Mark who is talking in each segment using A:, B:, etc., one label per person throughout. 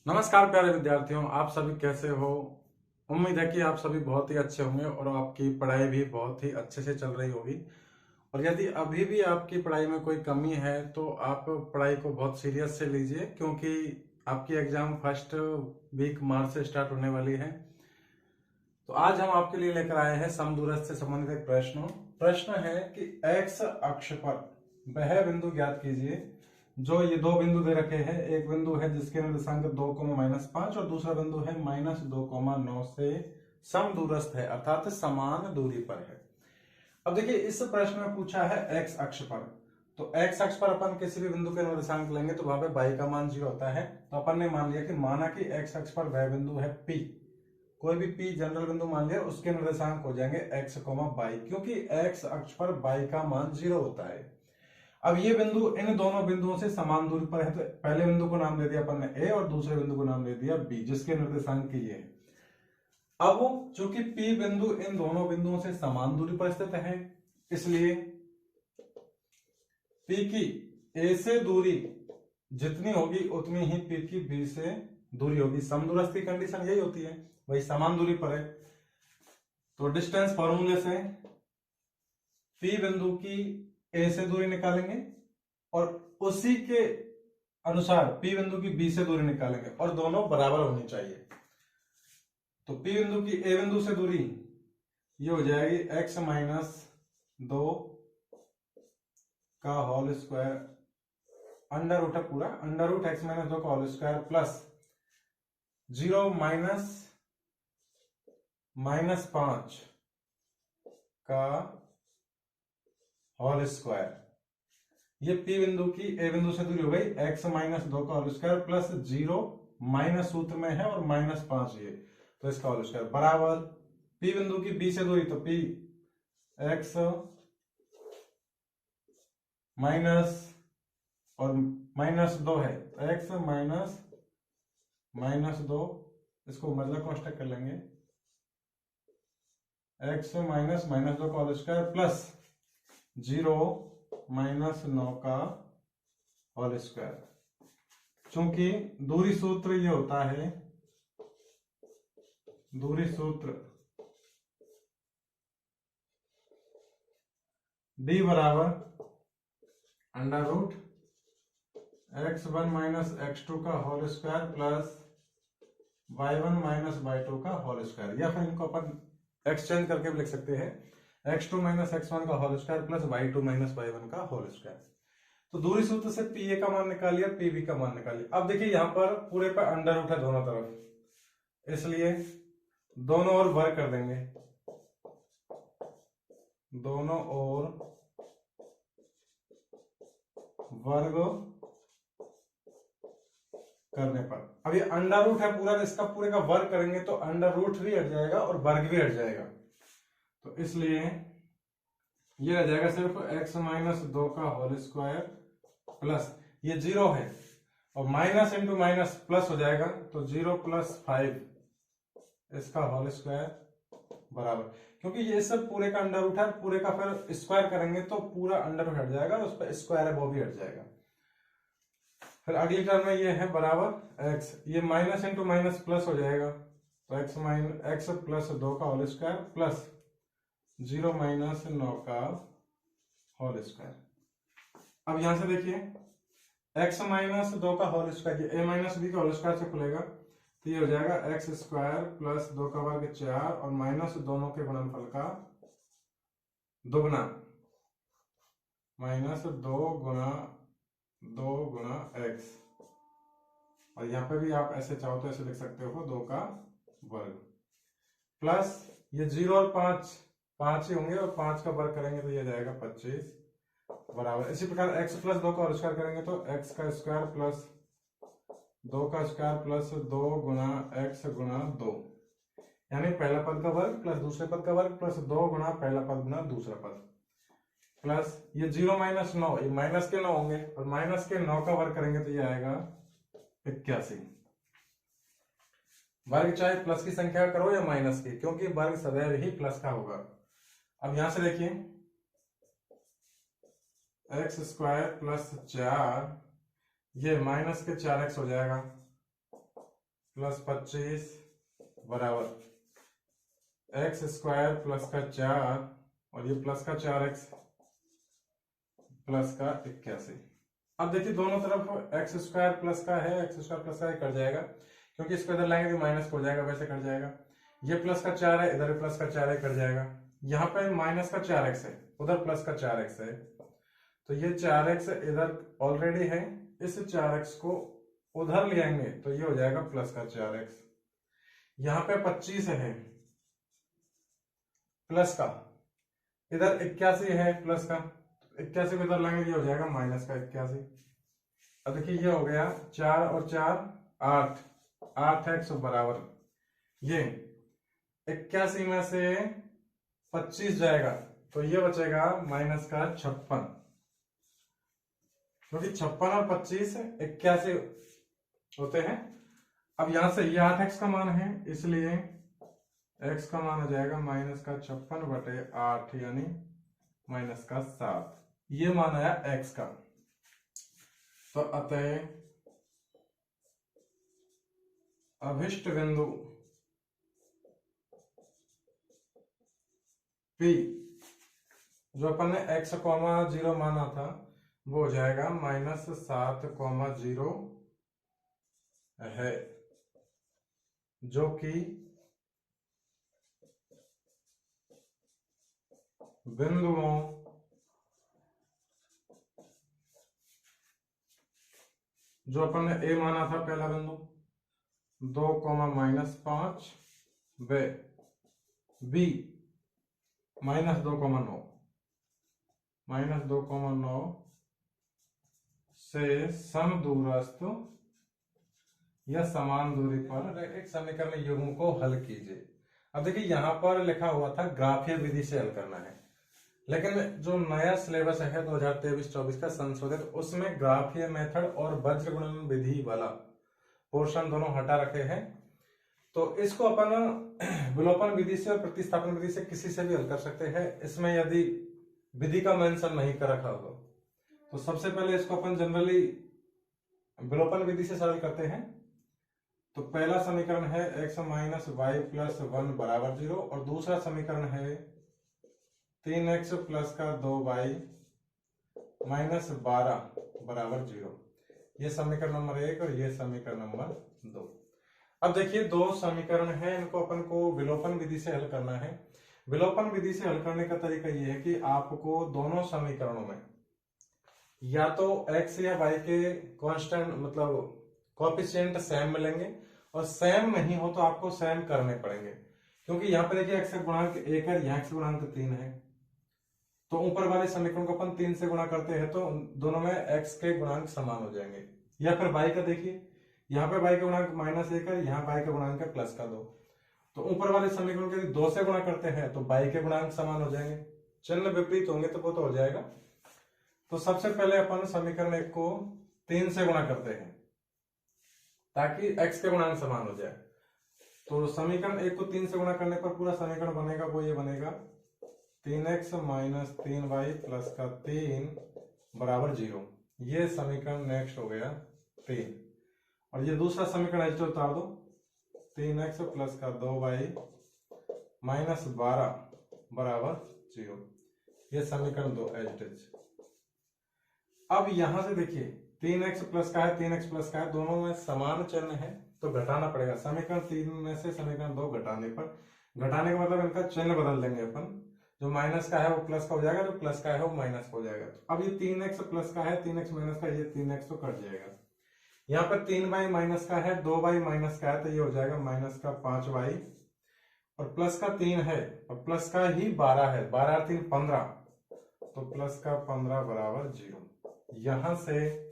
A: नमस्कार प्यारे विद्यार्थियों, आप सभी कैसे हो। उम्मीद है कि आप सभी बहुत ही अच्छे होंगे और आपकी पढ़ाई भी बहुत ही अच्छे से चल रही होगी। और यदि अभी भी आपकी पढ़ाई में कोई कमी है तो आप पढ़ाई को बहुत सीरियस से लीजिए, क्योंकि आपकी एग्जाम फर्स्ट वीक मार्च से स्टार्ट होने वाली है। तो आज हम आपके लिए लेकर आए हैं समदूरस्थ से संबंधित एक प्रश्न है कि एक्स अक्ष पर वह बिंदु ज्ञात कीजिए जो ये दो बिंदु दे रखे हैं। एक बिंदु है जिसके निर्देशांक 2, -5 और दूसरा बिंदु है -2, 9 से समदूरस्थ है, अर्थात समान दूरी पर है। अब देखिए, इस प्रश्न में पूछा है एक्स अक्ष पर, तो एक्स अक्ष पर अपन किसी भी बिंदु के निर्देशांक लेंगे तो वहां पे बाई का मान 0 होता है। तो अपन ने मान लिया कि माना कि एक्स अक्ष पर वह बिंदु है पी, कोई भी पी जनरल बिंदु मान लिया, उसके निर्देशांक हो जाएंगे एक्स, बाई, क्योंकि एक्स अक्ष पर बाई का मान 0 होता है। अब ये बिंदु इन दोनों बिंदुओं से समान दूरी पर है, तो पहले बिंदु को नाम दे दिया अपन ने ए और दूसरे बिंदु को नाम दे दिया बी, जिसके निर्देशांक ये है। अब चूंकि पी बिंदु इन दोनों बिंदुओं से समान दूरी पर स्थित है, इसलिए पी की ए से दूरी जितनी होगी उतनी ही पी की बी से दूरी होगी। समदूरस्थ की कंडीशन यही होती है, वही समान दूरी पर है। तो डिस्टेंस फॉर्मूले से पी बिंदु की ए से दूरी निकालेंगे और उसी के अनुसार पी बिंदु की बी से दूरी निकालेंगे और दोनों बराबर होनी चाहिए। तो पी बिंदु की ए बिंदु से दूरी ये हो जाएगी x -2 का होल स्क्वायर, अंडर रूट है पूरा, अंडर रूट x -2 का होल स्क्वायर प्लस 0 -5 का होल स्क्वायर। ये पी बिंदु की ए बिंदु से दूरी हो गई x -2 का होल स्क्वायर प्लस 0 माइनस सूत्र में है और -5 ये, तो इसका होल स्क्वायर बराबर पी बिंदु की बी से दूरी, तो पी x माइनस और -2 है, x -2, इसको मतलब कांस्टेंट कर लेंगे, x -2 का होल स्क्वायर प्लस 0 -9 का होल स्क्वायर। चूंकि दूरी सूत्र ये होता है, दूरी सूत्र d बराबर अंडर रूट x1 - x2 का whole square plus y1 - y2 का होल स्क्वायर, या फिर इनको अपन एक्सचेंज करके भी लिख सकते हैं, x2 - x1 का whole square plus y2 - y1 का होल स्क्वायर। तो दूरी सूत्र से पी ए का मान निकाल लिया, पी बी का मान निकाल लिया। अब देखिए यहाँ पर पूरे पर अंडर रूट है दोनों तरफ, इसलिए दोनों ओर वर्ग कर देंगे, दोनों ओर वर्ग करने पर, अब ये अंडर रूट है पूरा, इसका पूरे का वर्ग करेंगे तो अंडर रूट भी हट जाएगा और वर्ग भी हट जाएगा। तो इसलिए ये रह जाएगा सिर्फ x -2 का होल स्क्वायर प्लस, ये 0 है और माइनस इंटू माइनस प्लस हो जाएगा, तो 0 + 5 इसका होल स्क्वायर बराबर, क्योंकि ये सब पूरे का अंडर रूट है, पूरे का फिर स्क्वायर करेंगे तो पूरा अंडर रूट हट जाएगा और उस पर स्क्वायर है वो भी हट जाएगा। फिर अगली टर्म में ये है बराबर x, ये माइनस इंटू माइनस प्लस हो जाएगा, तो x +2 का होल स्क्वायर प्लस 0 -9 का होल स्क्वायर। अब यहां से देखिए x -2 का होल स्क्वायर, ये a - b का होल स्क्वायर से खुलेगा, तो ये हो जाएगा x² + 2 का वर्ग 4 और माइनस दोनों के गुणनफल का दुगना, -2 गुणा x, और यहाँ पे भी आप ऐसे चाहो तो ऐसे लिख सकते हो 2 का वर्ग प्लस ये 0 और 5 ही होंगे और 5 का वर्ग करेंगे तो ये जाएगा 25 बराबर। इसी प्रकार x + 2 का होल स्क्वायर करेंगे तो x का स्क्वायर प्लस 2 का स्क्वायर प्लस 2 गुणा x गुणा 2, यानी पहला पद का वर्ग प्लस दूसरे पद का वर्ग प्लस 2 गुणा पहला पद गुणा दूसरा पद, प्लस ये 0 - 9, ये माइनस के 9 होंगे और माइनस के 9 का वर्ग करेंगे तो ये आएगा 81। वर्ग चाहे प्लस की संख्या करो या माइनस की, क्योंकि वर्ग सदैव ही प्लस का होगा। अब यहां से देखिए x² + 4, ये -4x हो जाएगा प्लस 25 बराबर एक्स स्क्वायर प्लस का 4 और ये प्लस का 4x प्लस का 81। अब देखिए दोनों तरफ एक्स स्क्वायर प्लस का है, एक्स स्क्वायर प्लस का कट जाएगा क्योंकि इसको इधर लाएंगे तो माइनस हो जाएगा, वैसे कट जाएगा। ये प्लस का 4 है, इधर प्लस का 4 है, कट जाएगा। यहाँ पे माइनस का 4x है, उधर प्लस का 4x है, तो ये 4x इधर ऑलरेडी है, इस 4x को उधर ले आएंगे तो ये हो जाएगा प्लस का 4x। यहाँ पे 25 है प्लस का, इधर 81 है प्लस का, 81 को इधर लाएंगे ये हो जाएगा माइनस का 81। अब देखिए ये हो गया 4 और 4 8, 8x बराबर ये 81 में से 25 जाएगा तो ये बचेगा माइनस का 56, क्योंकि 56 और 25 81 होते हैं। अब यहां से ये 8x का मान है इसलिए x का मान हो जाएगा माइनस का 56/8 यानी माइनस का 7। ये मान आया x का। तो अतः अभिष्ट बिंदु P जो अपन ने x, 0 माना था वो हो जाएगा -7, 0 है, जो कि बिंदुओं जो अपन ने A माना था पहला बिंदु 2, -5 व B -2,9 से समदूरस्थ या समान दूरी पर एक समीकरण युग्म को हल कीजिए। अब देखिए यहां पर लिखा हुआ था ग्राफीय विधि से हल करना है, लेकिन जो नया सिलेबस है 2023-24 का संशोधित, उसमें ग्राफीय मेथड और वज्र गुणन विधि वाला पोर्शन दोनों हटा रखे हैं। तो इसको अपन विलोपन विधि से और प्रतिस्थापन विधि से किसी से भी हल कर सकते हैं, इसमें यदि विधि का मेंशन नहीं कर रखा हो तो सबसे पहले इसको अपन जनरली विलोपन विधि से सरल करते हैं। तो पहला समीकरण है x - y + 1 बराबर 0 और दूसरा समीकरण है 3x + का 2y - 12 बराबर 0। ये समीकरण नंबर 1 और ये समीकरण नंबर 2। अब देखिए दो समीकरण है, इनको अपन को विलोपन विधि से हल करना है। विलोपन विधि से हल करने का तरीका ये है कि आपको दोनों समीकरणों में या तो x या y के कांस्टेंट मतलब कोएफिशिएंट सेम मिलेंगे, और सेम नहीं हो तो आपको सेम करने पड़ेंगे, क्योंकि यहाँ पे देखिए x का गुणांक 1 है, यहाँ x का गुणांक 3 है, तो ऊपर वाले समीकरण को अपन 3 से गुणा करते हैं तो दोनों में x के गुणांक समान हो जाएंगे। या फिर y का देखिए, यहाँ पे y का गुणांक -1 है, यहाँ y का गुणांक है +2, तो ऊपर वाले समीकरण को 2 से गुणा करते हैं तो y के गुणांक समान हो जाएंगे, चिन्ह विपरीत होंगे तो वो तो हो जाएगा। तो सबसे पहले अपन समीकरण 1 को 3 से गुणा करते हैं ताकि x के गुणांक समान हो जाए। तो समीकरण 1 को 3 से गुणा करने पर पूरा समीकरण बनेगा वो ये बनेगा 3x - 3y + का 3 बराबर 0। ये समीकरण नेक्स्ट हो गया 3। और ये दूसरा समीकरण एच उतार दो, 3x + का 2y - 12 बराबर 0। ये समीकरण 2 एच। अब यहां से देखिए 3x प्लस का है, 3x प्लस का है, दोनों में समान चिन्ह है तो घटाना पड़ेगा। समीकरण 3 में से समीकरण 2 घटाने पर, घटाने का मतलब इनका चिन्ह बदल देंगे अपन, जो माइनस का है वो प्लस का हो जाएगा, जो प्लस का है वो माइनस का हो जाएगा। तो अब ये 3x प्लस का है, 3x माइनस का, ये 3x तो कट जाएगा। यहाँ पर 3y माइनस का है, 2y माइनस का है, तो ये हो जाएगा -5y, और प्लस का 3 है और प्लस का ही 12 है, 12 और 3 15, तो प्लस का 15 बराबर 0। यहां से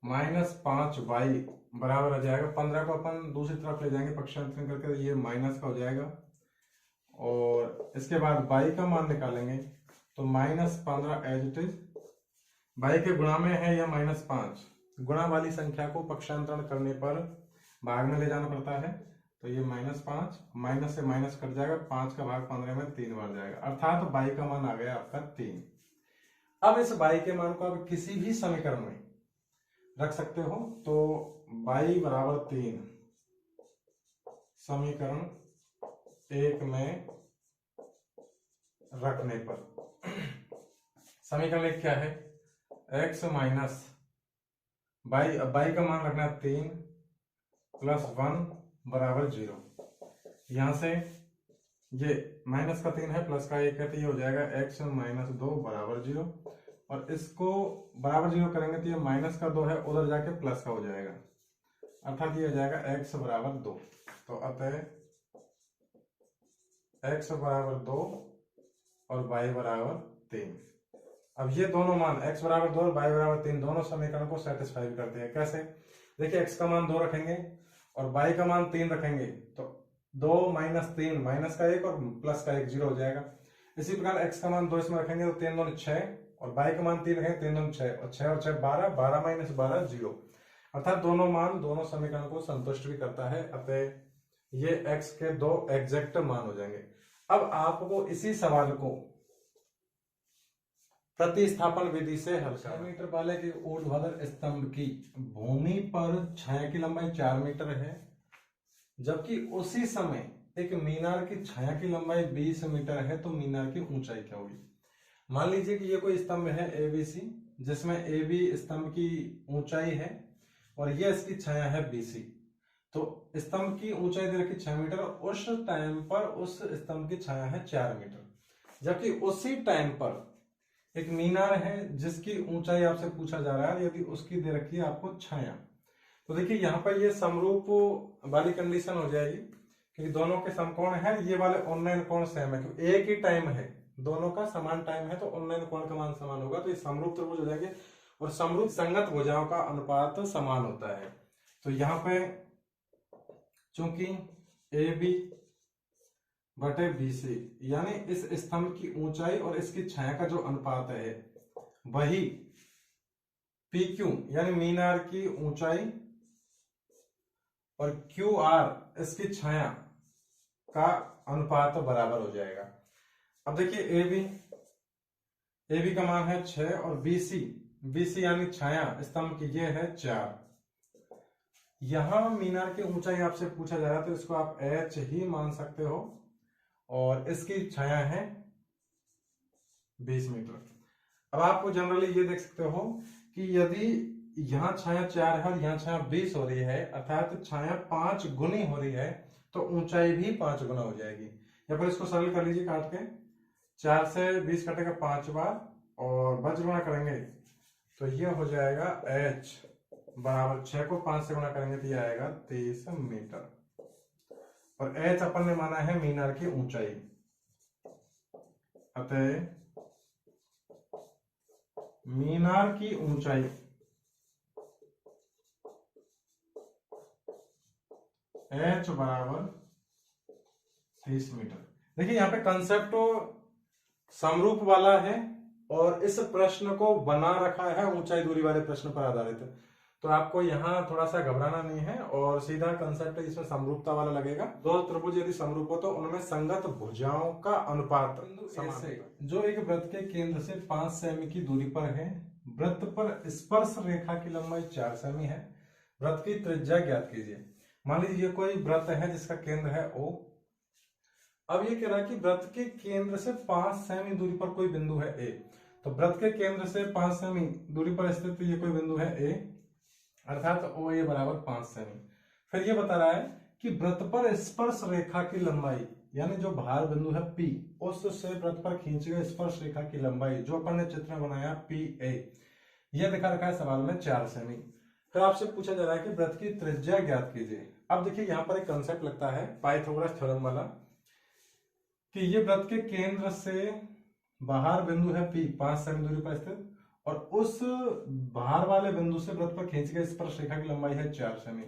A: -5y बराबर आ जाएगा, 15 को अपन दूसरी तरफ ले जाएंगे पक्षांतरण करके, तो ये माइनस का हो जाएगा। और इसके बाद y का मान निकालेंगे तो -15 एज इट इज, y के गुणा में है या -5, गुणा वाली संख्या को पक्षांतरण करने पर भाग में ले जाना पड़ता है, तो ये -5, माइनस से माइनस कट जाएगा, 5 का भाग 15 में 3 बार जाएगा, अर्थात y का मान आ गया आपका 3। अब इस y के मान को आप किसी भी समीकरण में रख सकते हो, तो y बराबर 3 समीकरण 1 में रखने पर समीकरण 1 क्या है, x माइनस y, y का मान रखना है 3 प्लस 1 बराबर 0। यहां से ये माइनस का 3 है, प्लस का 1 है, तो ये हो जाएगा x माइनस 2 बराबर 0। और इसको बराबर 0 करेंगे तो ये माइनस का 2 है, उधर जाके प्लस का हो जाएगा, अर्थात ये हो जाएगा x बराबर 2। तो अतः x बराबर 2 और y बराबर 3। अब ये दोनों मान x बराबर 2 और y बराबर 3 दोनों समीकरण को सेटिस्फाई करते हैं। कैसे, देखिए x का मान 2 रखेंगे और y का मान 3 रखेंगे, तो 2 माइनस 3 माइनस का 1 और प्लस का 1 0 हो जाएगा। इसी प्रकार x का मान 2 इसमें रखेंगे तो 3 2 6, और y का मान 3 रखेंगे 3 2 6, और 6 और 6 12, 12 माइनस 12 0, अर्थात दोनों मान दोनों समीकरण को संतुष्ट भी करता है। अतः ये x के दो एग्जैक्ट मान हो जाएंगे। अब आपको इसी सवाल को प्रतिस्थापन विधि से हल करना। 6 मीटर वाले के ऊर्ध्वाधर स्तंभ की भूमि पर छाया की लंबाई 4 मीटर है, जबकि उसी समय एक मीनार की छाया की लंबाई 20 मीटर है, तो मीनार की ऊंचाई क्या होगी। मान लीजिए कि ये कोई स्तंभ है ABC, जिसमें AB स्तंभ की ऊंचाई है और ये इसकी छाया है BC। तो स्तंभ की ऊंचाई दे रखी 6 मीटर, उस टाइम पर उस स्तंभ की छाया है 4 मीटर, जबकि उसी टाइम पर एक मीनार है जिसकी ऊंचाई आपसे पूछा जा रहा है, यदि उसकी दे रखी है आपको छाया। तो देखिए यहाँ पर ये समरूप वाली कंडीशन हो जाएगी, क्योंकि दोनों के समकोण है, ये वाले उन्नयन कोण सेम है, क्योंकि एक ही टाइम है, दोनों का समान टाइम है, तो उन्नयन कोण का मान समान होगा, तो ये समरूप त्रिभुज हो जाएंगे। और समरूप संगत भुजाओं का अनुपात समान होता है। तो यहाँ पे चूंकि AB बटे BC यानी इस स्तंभ की ऊंचाई और इसकी छाया का जो अनुपात है वही PQ यानी मीनार की ऊंचाई और QR इसकी छाया का अनुपात बराबर हो जाएगा। अब देखिए AB का मान है 6 और BC यानी छाया स्तंभ की ये है 4। यहां मीनार की ऊंचाई आपसे पूछा जा रहा है, तो इसको आप H ही मान सकते हो, और इसकी छाया है 20 मीटर। अब आप जनरली ये देख सकते हो कि यदि यहाँ छाया 4 है और यहाँ छाया 20 हो रही है, अर्थात छाया 5 गुनी हो रही है, तो ऊंचाई भी 5 गुना हो जाएगी। या फिर इसको सरल कर लीजिए, काट के 4 से 20 कटेगा 5 बार और बज गुना करेंगे तो ये हो जाएगा H बराबर 6 को 5 से गुना करेंगे तो ये आएगा 30 मीटर। और H अपन ने माना है मीनार की ऊंचाई, अतः मीनार की ऊंचाई H बराबर 30 मीटर। देखिए यहाँ पे कंसेप्ट समरूप वाला है और इस प्रश्न को बना रखा है ऊंचाई दूरी वाले प्रश्न पर आधारित, तो आपको यहाँ थोड़ा सा घबराना नहीं है और सीधा कंसेप्ट इसमें समरूपता वाला लगेगा। दो त्रिभुज यदि समरूप हो तो उनमें संगत भुजाओं का अनुपात समान, जो एक वृत्त के केंद्र से 5 सेमी की दूरी पर है। वृत्त पर स्पर्श रेखा की लंबाई 4 सेमी है। वृत्त की त्रिज्या ज्ञात कीजिए। मान लीजिए ये कोई वृत्त है जिसका केंद्र है O। अब ये कह रहा है कि वृत्त के केंद्र से 5 सेमी दूरी पर कोई बिंदु है A। तो वृत्त के केंद्र से 5 सेमी दूरी पर स्थित ये कोई बिंदु है A, अर्थात OA बराबर 5 सेमी। फिर ये बता रहा है कि वृत्त पर स्पर्श रेखा की लंबाई यानी जो भार बिंदु है P, उससे वृत्त पर खींची गई स्पर्श रेखा की लंबाई जो अपन ने चित्र में बनाया PA, यह दिखा रखा है सवाल में 4 सेमी। फिर आपसे पूछा जा रहा है कि वृत्त की त्रिज्या ज्ञात कीजिए। अब देखिए यहाँ पर एक कंसेप्ट लगता है पाइथागोरस थ्योरम वाला, कि ये वृत्त के केंद्र से बाहर बिंदु है P 5 सेमी दूरी पर स्थित, और उस बाहर वाले बिंदु से वृत्त पर खींची गई स्पर्श रेखा की लंबाई है 4 सेमी।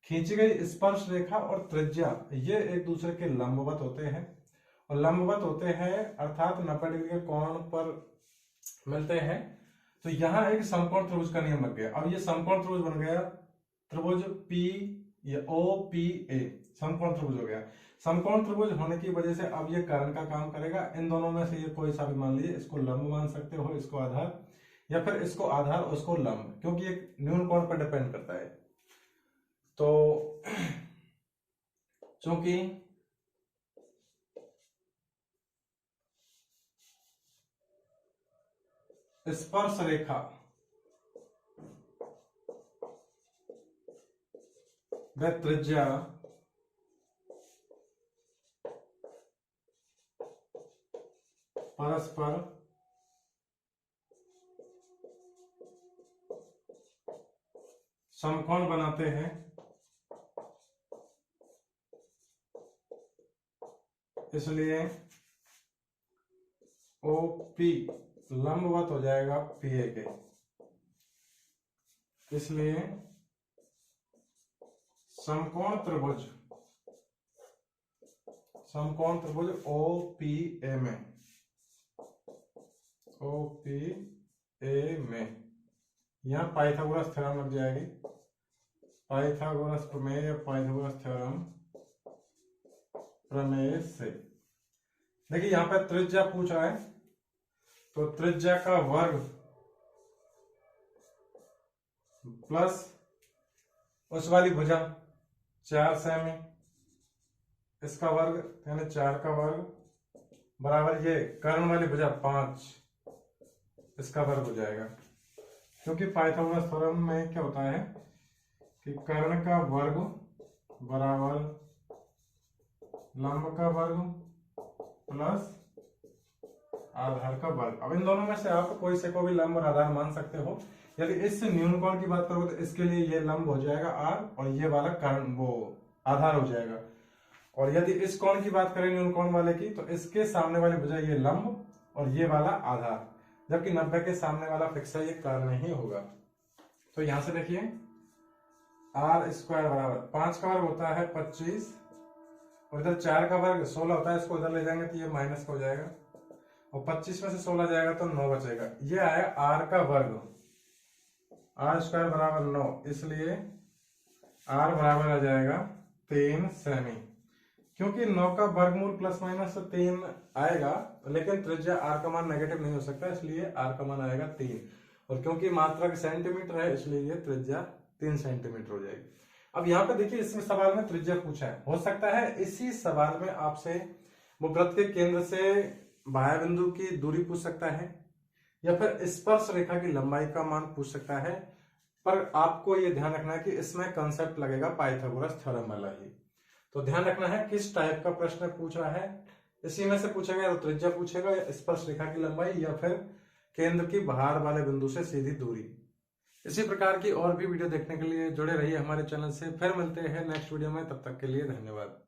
A: खींची गई स्पर्श रेखा और त्रिज्या ये एक दूसरे के लंबवत होते हैं, और लंबवत होते हैं अर्थात 90 डिग्री के कोण पर मिलते हैं। तो यहाँ एक समकोण त्रिभुज का नियम लग गया। अब ये समकोण त्रिभुज बन गया, त्रिभुज P या OPA समकोण त्रिभुज हो गया। समकोण त्रिभुज होने की वजह से अब ये कर्ण का काम करेगा। इन दोनों में से ये कोई सा भी मान लीजिए, इसको लंब मान सकते हो, इसको आधार, या फिर इसको आधार और इसको लंब, क्योंकि एक न्यून कोण पर डिपेंड करता है। तो चूंकि स्पर्श रेखा व त्रिज्या परस्पर समकोण बनाते हैं, इसलिए OP लंबवत हो जाएगा PA के, इसलिए समकोण त्रिभुज OPA में यहां पाइथागोरस थ्योरम लग जाएगी, पाइथागोरस प्रमेय या पाइथागोरस थ्योरम प्रमेय से। देखिए यहां पर त्रिज्या पूछ रहा है, तो त्रिज्या का वर्ग प्लस उस वाली भुजा 4 सेमी, इसका वर्ग यानी 4 का वर्ग बराबर ये कर्ण वाली भुजा 5, इसका वर्ग हो जाएगा। क्योंकि पाइथागोरस थ्योरम में क्या होता है कि कर्ण का वर्ग बराबर लंब का वर्ग प्लस आधार का वर्ग। अब इन दोनों में से आप कोई से को भी लंब और आधार मान सकते हो। यदि इस न्यून कोण की बात करोगे तो इसके लिए ये लंब हो जाएगा r और ये वाला कर्ण वो आधार हो जाएगा। और यदि इस कोण की बात करें न्यून कोण वाले की, तो इसके सामने वाली भुजा ये लंब और ये वाला आधार, जबकि 90 के सामने वाला फिक्स है, ये कर्ण ही होगा। तो यहां से देखिए r स्क्वायर बराबर 5 का वर्ग होता है 25 और इधर 4 का वर्ग 16 होता है, इसको इधर ले जाएंगे तो ये माइनस का हो जाएगा और 25 में से 16 जाएगा तो 9 बचेगा। ये आया r का वर्ग, r स्क्वायर बराबर 9, इसलिए r बराबर आ जाएगा 3 सेमी। क्योंकि 9 का वर्गमूल प्लस माइनस 3 आएगा, लेकिन त्रिज्या r का मान नेगेटिव नहीं हो सकता, इसलिए r का मान आएगा 3। और क्योंकि मात्रक सेंटीमीटर है, इसलिए ये त्रिज्या 3 सेंटीमीटर हो जाएगी। अब यहाँ पे देखिए इसमें सवाल में त्रिज्या पूछा है, हो सकता है इसी सवाल में आपसे वो वृत्त के केंद्र से बाह्य बिंदु की दूरी पूछ सकता है या फिर स्पर्श रेखा की लंबाई का मान पूछ सकता है। पर आपको ये ध्यान रखना है कि इसमें कंसेप्ट लगेगा पाइथागोरस थ्योरम वाला ही। तो ध्यान रखना है किस टाइप का प्रश्न पूछ रहा है, इसी में से पूछेगा या तो त्रिज्या पूछेगा या स्पर्श रेखा की लंबाई या फिर केंद्र की बाहर वाले बिंदु से सीधी दूरी। इसी प्रकार की और भी वीडियो देखने के लिए जुड़े रहिए हमारे चैनल से। फिर मिलते हैं नेक्स्ट वीडियो में, तब तक के लिए धन्यवाद।